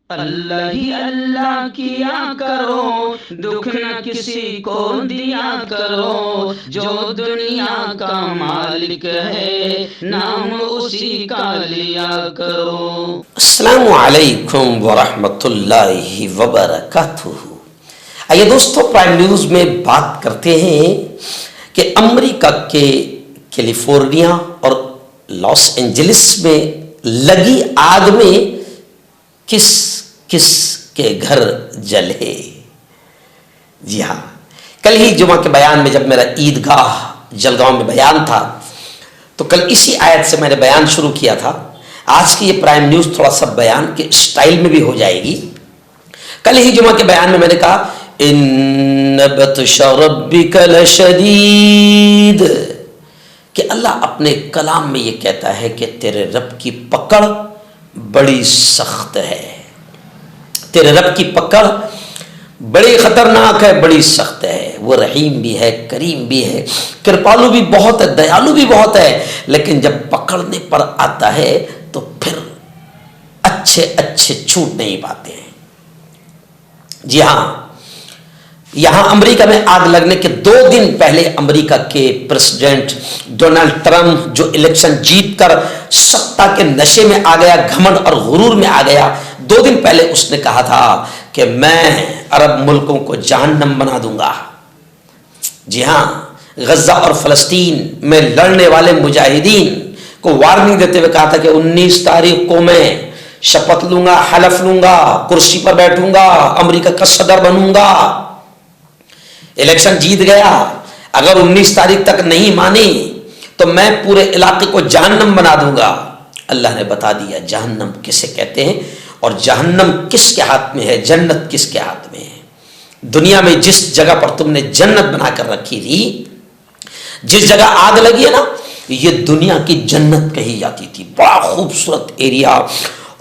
اللہ ہی اللہ کیا کرو، دکھ نہ کسی کو دیا کرو، جو دنیا کا مالک ہے نام اسی کا لیا کرو۔ السلام علیکم ورحمۃ اللہ وبرکاتہ۔ آئیے دوستو، پرائم نیوز میں بات کرتے ہیں کہ امریکہ کے کیلیفورنیا اور لاس اینجلس میں لگی آگ میں کس کس کے گھر جلے۔ جی ہاں، کل ہی جمعہ کے بیان میں جب میرا عیدگاہ جلگاؤں میں بیان تھا تو کل اسی آیت سے میں نے بیان شروع کیا تھا۔ آج کی یہ پرائم نیوز تھوڑا سا بیان کے سٹائل میں بھی ہو جائے گی۔ کل ہی جمعہ کے بیان میں نے کہا ان بطش ربک لشدید، کہ اللہ اپنے کلام میں یہ کہتا ہے کہ تیرے رب کی پکڑ بڑی سخت ہے، تیرے رب کی پکڑ بڑی خطرناک ہے، بڑی سخت ہے۔ وہ رحیم بھی ہے، کریم بھی ہے، کرپالو بھی بہت ہے، دیالو بھی بہت ہے، لیکن جب پکڑنے پر آتا ہے تو پھر اچھے چھوٹ نہیں پاتے ہیں۔ جی ہاں، یہاں امریکہ میں آگ لگنے کے 2 دن پہلے امریکہ کے پریزیڈنٹ ڈونلڈ ٹرمپ، جو الیکشن جیت کر ستا کے نشے میں آ گیا، گھمنڈ اور غرور میں آ گیا، 2 دن پہلے اس نے کہا تھا کہ میں عرب ملکوں کو جہنم بنا دوں گا۔ جی ہاں، غزہ اور فلسطین میں لڑنے والے مجاہدین کو وارننگ دیتے ہوئے کہا تھا کہ 19 تاریخ کو میں شپث لوں گا، حلف لوں گا، کرسی پر بیٹھوں گا، امریکہ کا صدر بنوں گا۔ الیکشن جیت گیا، اگر 19 تاریخ تک نہیں مانی تو میں پورے علاقے کو جہنم بنا دوں گا۔ اللہ نے بتا دیا جہنم کسے کہتے ہیں اور جہنم کس کے ہاتھ میں ہے، جنت کس کے ہاتھ میں ہے۔ دنیا میں جس جگہ پر تم نے جنت بنا کر رکھی تھی، جس جگہ آگ لگی ہے نا، یہ دنیا کی جنت کہی جاتی تھی۔ بڑا خوبصورت ایریا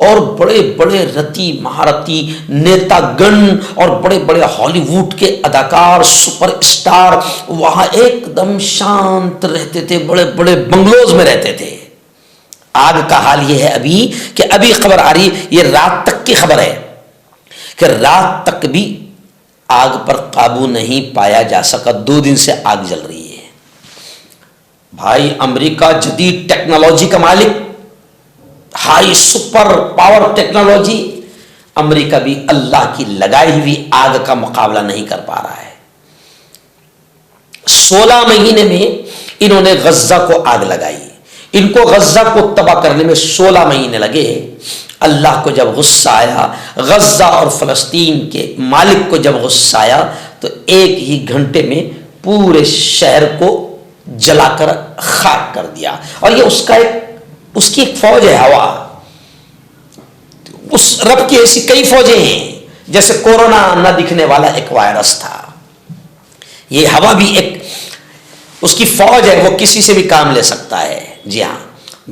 اور بڑے بڑے رتی مہارتی نیتا گن اور بڑے بڑے ہالی ووڈ کے اداکار، سپر اسٹار وہاں ایک دم شانت رہتے تھے، بڑے بڑے بنگلوز میں رہتے تھے۔ آگ کا حال یہ ہے ابھی کہ ابھی خبر آ رہی، یہ رات تک کی خبر ہے کہ رات تک بھی آگ پر قابو نہیں پایا جا سکا۔ 2 دن سے آگ جل رہی ہے۔ بھائی، امریکہ جدید ٹیکنالوجی کا مالک، ہائی سپر پاور ٹیکنالوجی، امریکہ بھی اللہ کی لگائی ہوئی آگ کا مقابلہ نہیں کر پا رہا ہے۔ 16 مہینے میں انہوں نے غزہ کو آگ لگائی، ان کو غزہ کو تباہ کرنے میں 16 مہینے لگے۔ اللہ کو جب غصہ آیا، غزہ اور فلسطین کے مالک کو جب غصہ آیا تو 1 ہی گھنٹے میں پورے شہر کو جلا کر خاک کر دیا۔ اور یہ اس کی ایک فوج ہے، ہوا۔ اس رب کی ایسی کئی فوجیں ہیں، جیسے کورونا نہ دکھنے والا ایک وائرس تھا، یہ ہوا بھی ایک اس کی فوج ہے، وہ کسی سے بھی کام لے سکتا ہے۔ جی ہاں،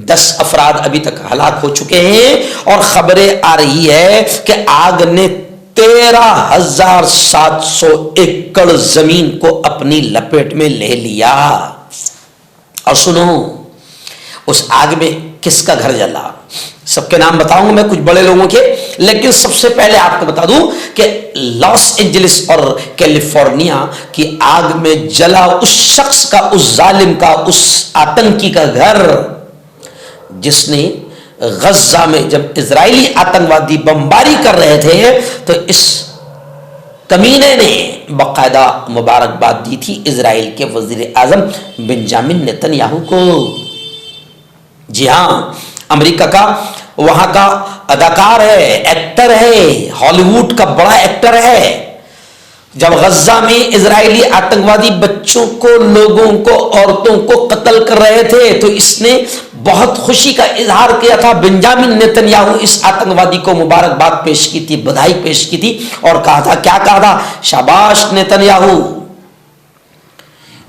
10 افراد ابھی تک ہلاک ہو چکے ہیں اور خبریں آ رہی ہے کہ آگ نے 13,700 ایکڑ زمین کو اپنی لپیٹ میں لے لیا۔ اور سنو، اس آگ میں کس کا گھر جلا؟ سب کے نام بتاؤں گا میں، کچھ بڑے لوگوں کے، لیکن سب سے پہلے آپ کو بتا دوں کہ لاس اینجلس اور کیلیفورنیا کی آگ میں جلا اس شخص کا، اس ظالم کا، اس آتنکی کا گھر جس نے غزہ میں جب اسرائیلی آتنکوادی بمباری کر رہے تھے تو اس کمینے نے باقاعدہ مبارکباد دی تھی اسرائیل کے وزیر اعظم بنجامن نیتن یاہو کو۔ جی ہاں، امریکہ کا وہاں کا اداکار ہے، ایکٹر ہے، ہالی ووڈ کا بڑا ایکٹر ہے۔ جب غزہ میں اسرائیلی آتنکوادی بچوں کو، لوگوں کو، عورتوں کو قتل کر رہے تھے تو اس نے بہت خوشی کا اظہار کیا تھا۔ بنجامن نیتن یاہو اس آتنکوادی کو مبارکباد پیش کی تھی، بدھائی پیش کی تھی اور کہا تھا، کیا کہا تھا؟ شاباش نیتن یاہو،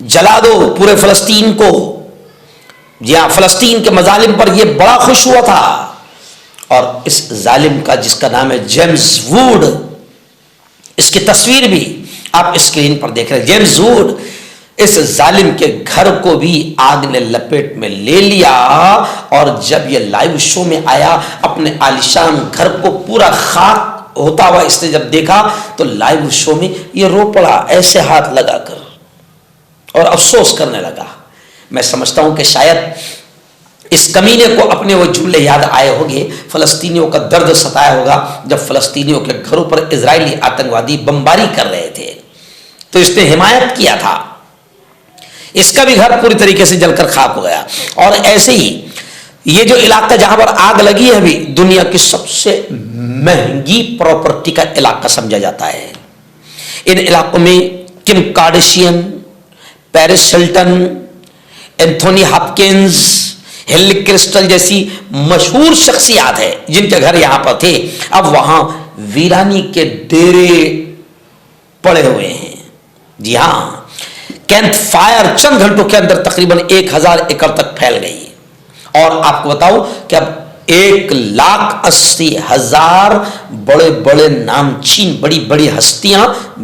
جلا دو پورے فلسطین کو۔ جی ہاں، فلسطین کے مظالم پر یہ بڑا خوش ہوا تھا۔ اور اس ظالم کا، جس کا نام ہے جیمز ووڈ، اس کی تصویر بھی آپ اسکرین پر دیکھ رہے ہیں۔ جیمز ووڈ اس ظالم کے گھر کو بھی آگ نے لپیٹ میں لے لیا، اور جب یہ لائیو شو میں آیا اپنے عالیشان گھر کو پورا خاک ہوتا ہوا اس نے جب دیکھا تو لائیو شو میں یہ رو پڑا ایسے ہاتھ لگا کر اور افسوس کرنے لگا۔ میں سمجھتا ہوں کہ شاید اس کمینے کو اپنے وہ جملے یاد آئے ہوں گے، فلسطینیوں کا درد ستایا ہوگا جب فلسطینیوں کے گھروں پر اسرائیلی آتنکوادی بمباری کر رہے تھے تو اس نے حمایت کیا تھا، اس کا بھی گھر پوری طریقے سے جل کر خاک ہو گیا۔ اور ایسے ہی یہ جو علاقہ جہاں پر آگ لگی ہے ابھی دنیا کی سب سے مہنگی پراپرٹی کا علاقہ سمجھا جاتا ہے۔ ان علاقوں میں Kim Kardashian, Paris Hilton, Anthony Hopkins, Hillary crystal جیسی مشہور شخصیات ہیں جن کے گھر یہاں پر تھے، اب وہاں ویرانی کے ڈیرے پڑے ہوئے ہیں۔ جی ہاں، کیمپ فائر چند گھنٹوں کے اندر تقریباً 1000 ایکڑ تک پھیل گئی، اور آپ کو بتاؤ کہ اب 1,80,000 بڑے بڑے نامچین بڑی بڑی ہستیاں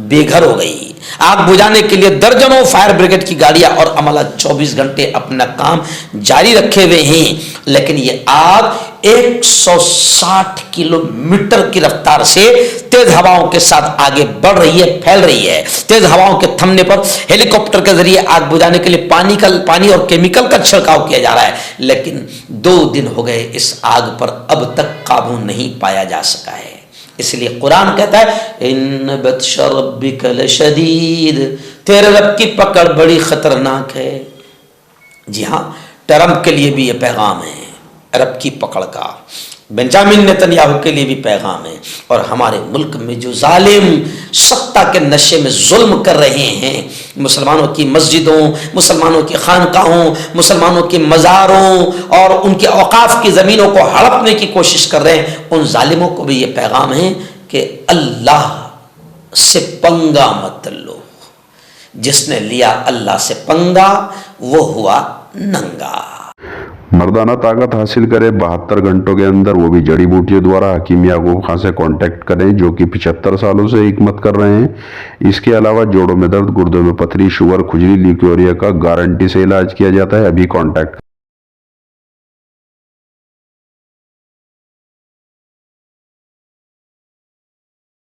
بے گھر ہو گئی۔ آگ بجھانے کے لیے درجنوں فائر بریگیڈ کی گاڑیاں اور عملہ 24 گھنٹے اپنا کام جاری رکھے ہوئے ہیں، لیکن یہ آگ 160 کلومیٹر کی رفتار سے تیز ہواؤں کے ساتھ آگے بڑھ رہی ہے، پھیل رہی ہے۔ تیز ہواؤں کے تھمنے پر ہیلی کاپٹر کے ذریعے آگ بجھانے کے لیے پانی اور کیمیکل کا چھڑکاؤ کیا جا رہا ہے، لیکن 2 دن ہو گئے اس آگ پر اب تک قابو نہیں پایا جا سکا ہے۔ اس لیے قرآن کہتا ہے ان بطش ربک لشدید، تیرے رب کی پکڑ بڑی خطرناک ہے۔ جی ہاں، ٹرمپ کے لیے بھی یہ پیغام ہے رب کی پکڑ کا، بنجامن نتنیاہو کے لیے بھی پیغام ہے، اور ہمارے ملک میں جو ظالم سطح کے نشے میں ظلم کر رہے ہیں، مسلمانوں کی مسجدوں، مسلمانوں کی خانقاہوں، مسلمانوں کے مزاروں اور ان کے اوقاف کی زمینوں کو ہڑپنے کی کوشش کر رہے ہیں، ان ظالموں کو بھی یہ پیغام ہے کہ اللہ سے پنگا مت لو، جس نے لیا اللہ سے پنگا وہ ہوا ننگا۔ مردانہ طاقت حاصل کرے 72 گھنٹوں کے اندر، وہ بھی جڑی بوٹیوں دوارا، حکیم یعقوب خان سے کانٹیکٹ کریں جو کہ 75 سالوں سے حکمت کر رہے ہیں۔ اس کے علاوہ جوڑوں میں درد، گردوں میں پتھری، شوگر، کھجلی، لیکوریا کا گارنٹی سے علاج کیا جاتا ہے۔ ابھی کانٹیکٹ